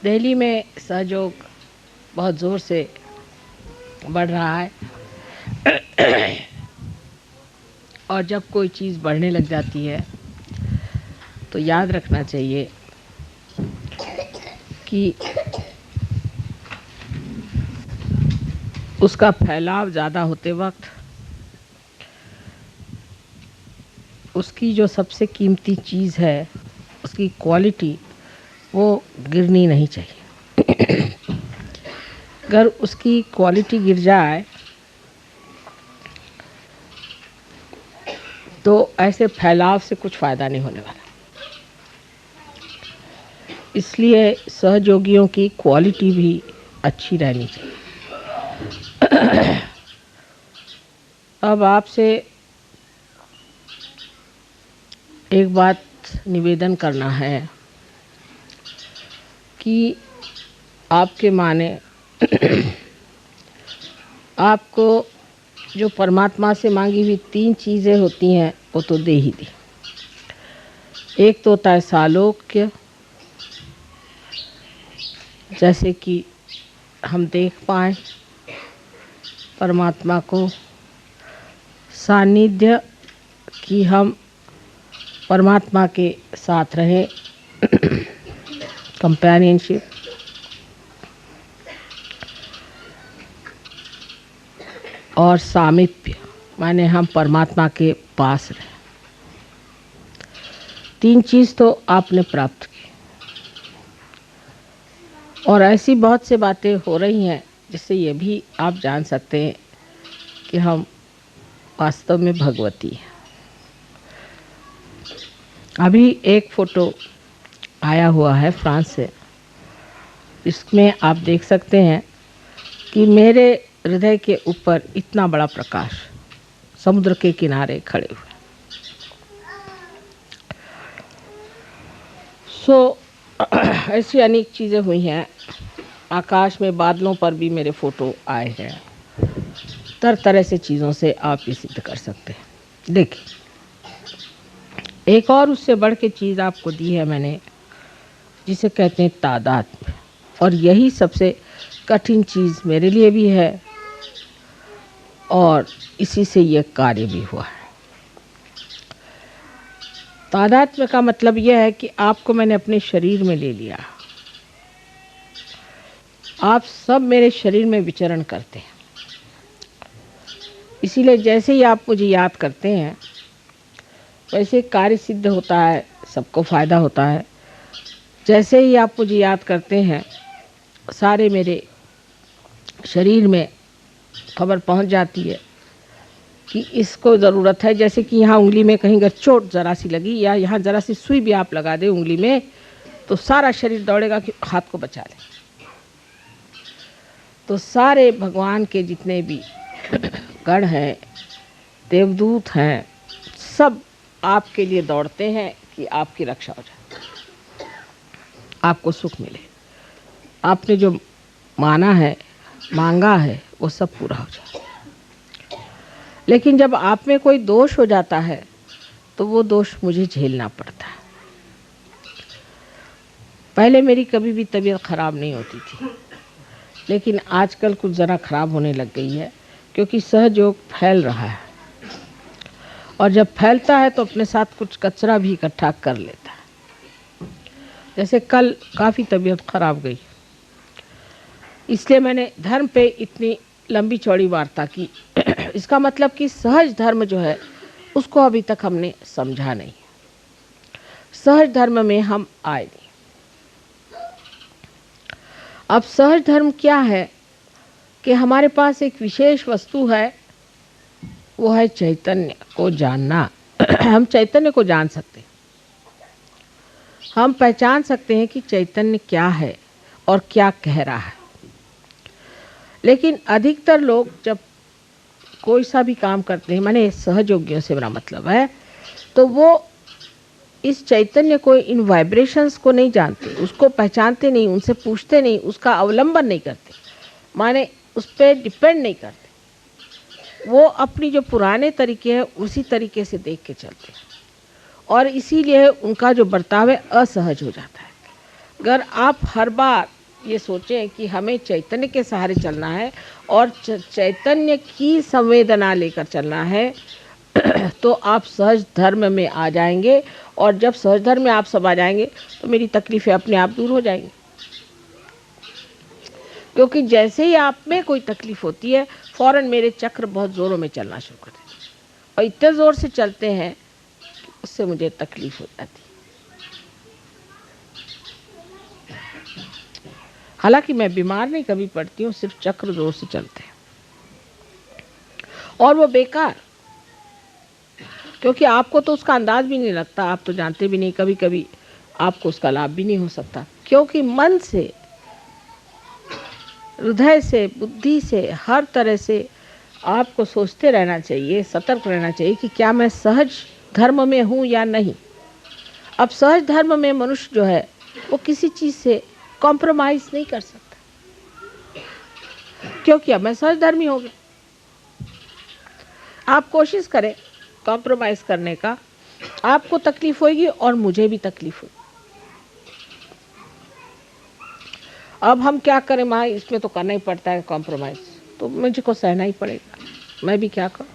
दिल्ली में सहयोग बहुत ज़ोर से बढ़ रहा है और जब कोई चीज़ बढ़ने लग जाती है तो याद रखना चाहिए कि उसका फैलाव ज़्यादा होते वक्त उसकी जो सबसे कीमती चीज़ है उसकी क्वालिटी वो गिरनी नहीं चाहिए। अगर उसकी क्वालिटी गिर जाए तो ऐसे फैलाव से कुछ फ़ायदा नहीं होने वाला। इसलिए सहयोगियों की क्वालिटी भी अच्छी रहनी चाहिए। अब आपसे एक बात निवेदन करना है कि आपके माने आपको जो परमात्मा से मांगी हुई 3 चीज़ें होती हैं वो तो दे ही दी। एक तो होता है सालोक्य, जैसे कि हम देख पाएँ परमात्मा को, सानिध्य कि हम परमात्मा के साथ रहें, कंपेनियनशिप, और सामीप्य माने हम परमात्मा के पास रहें। 3 चीज़ तो आपने प्राप्त की और ऐसी बहुत से बातें हो रही हैं जिससे ये भी आप जान सकते हैं कि हम वास्तव में भगवती हैं। अभी एक फ़ोटो आया हुआ है फ्रांस से, इसमें आप देख सकते हैं कि मेरे हृदय के ऊपर इतना बड़ा प्रकाश समुद्र के किनारे खड़े हुए। ऐसी अनेक चीज़ें हुई हैं। आकाश में बादलों पर भी मेरे फ़ोटो आए हैं। तरह तरह से चीज़ों से आप ये सिद्ध कर सकते हैं। देखिए, एक और उससे बढ़ के चीज़ आपको दी है मैंने, जिसे कहते हैं तादात्म्य, और यही सबसे कठिन चीज़ मेरे लिए भी है और इसी से यह कार्य भी हुआ है। तादात्म्य का मतलब यह है कि आपको मैंने अपने शरीर में ले लिया, आप सब मेरे शरीर में विचरण करते हैं। इसीलिए जैसे ही आप मुझे याद करते हैं वैसे कार्य सिद्ध होता है, सबको फ़ायदा होता है। जैसे ही आप मुझे याद करते हैं सारे मेरे शरीर में खबर पहुंच जाती है कि इसको ज़रूरत है। जैसे कि यहाँ उंगली में कहीं अगर चोट ज़रा सी लगी या यहाँ ज़रा सी सुई भी आप लगा दें उंगली में तो सारा शरीर दौड़ेगा कि हाथ को बचा लें। तो सारे भगवान के जितने भी गण हैं, देवदूत हैं, सब आपके लिए दौड़ते हैं कि आपकी रक्षा हो जाए, आपको सुख मिले, आपने जो माना है, मांगा है, वो सब पूरा हो जाए। लेकिन जब आप में कोई दोष हो जाता है तो वो दोष मुझे झेलना पड़ता है। पहले मेरी कभी भी तबीयत ख़राब नहीं होती थी, लेकिन आजकल कुछ ज़रा ख़राब होने लग गई है, क्योंकि सहयोग फैल रहा है और जब फैलता है तो अपने साथ कुछ कचरा भी इकट्ठा कर लेता है। जैसे कल काफ़ी तबीयत ख़राब गई, इसलिए मैंने धर्म पे इतनी लंबी चौड़ी वार्ता की। इसका मतलब कि सहज धर्म जो है उसको अभी तक हमने समझा नहीं। सहज धर्म में हम आए नहीं। अब सहज धर्म क्या है कि हमारे पास एक विशेष वस्तु है, वो है चैतन्य को जानना। हम चैतन्य को जान सकते हैं, हम पहचान सकते हैं कि चैतन्य क्या है और क्या कह रहा है। लेकिन अधिकतर लोग जब कोई सा भी काम करते हैं, माने सहयोगियों से मेरा मतलब है, तो वो इस चैतन्य को, इन वाइब्रेशंस को नहीं जानते, उसको पहचानते नहीं, उनसे पूछते नहीं, उसका अवलंबन नहीं करते, माने उस पर डिपेंड नहीं करते। वो अपनी जो पुराने तरीके हैं उसी तरीके से देख के चलते हैं और इसीलिए उनका जो बर्ताव है असहज हो जाता है। अगर आप हर बार ये सोचें कि हमें चैतन्य के सहारे चलना है और चैतन्य की संवेदना लेकर चलना है तो आप सहज धर्म में आ जाएंगे। और जब सहज धर्म में आप सब आ जाएंगे तो मेरी तकलीफ़ें अपने आप दूर हो जाएंगी। क्योंकि जैसे ही आप में कोई तकलीफ़ होती है फ़ौरन मेरे चक्र बहुत ज़ोरों में चलना शुरू कर देते हैं और इतने ज़ोर से चलते हैं कि उससे मुझे तकलीफ़ हो जाती है। हालांकि मैं बीमार नहीं कभी पड़ती हूँ, सिर्फ चक्र ज़ोर से चलते हैं और वो बेकार, क्योंकि आपको तो उसका अंदाज भी नहीं लगता, आप तो जानते भी नहीं, कभी कभी आपको उसका लाभ भी नहीं हो सकता। क्योंकि मन से, हृदय से, बुद्धि से, हर तरह से आपको सोचते रहना चाहिए, सतर्क रहना चाहिए कि क्या मैं सहज धर्म में हूँ या नहीं। अब सहज धर्म में मनुष्य जो है वो किसी चीज़ से कॉम्प्रोमाइज़ नहीं कर सकता, क्योंकि अब मैं सहज धर्मी हो गया। आप कोशिश करें कॉम्प्रोमाइज़ करने का, आपको तकलीफ होगी और मुझे भी तकलीफ होगी। अब हम क्या करें माँ, इसमें तो करना ही पड़ता है कॉम्प्रोमाइज़, तो मुझे को सहना ही पड़ेगा, मैं भी क्या करूँ।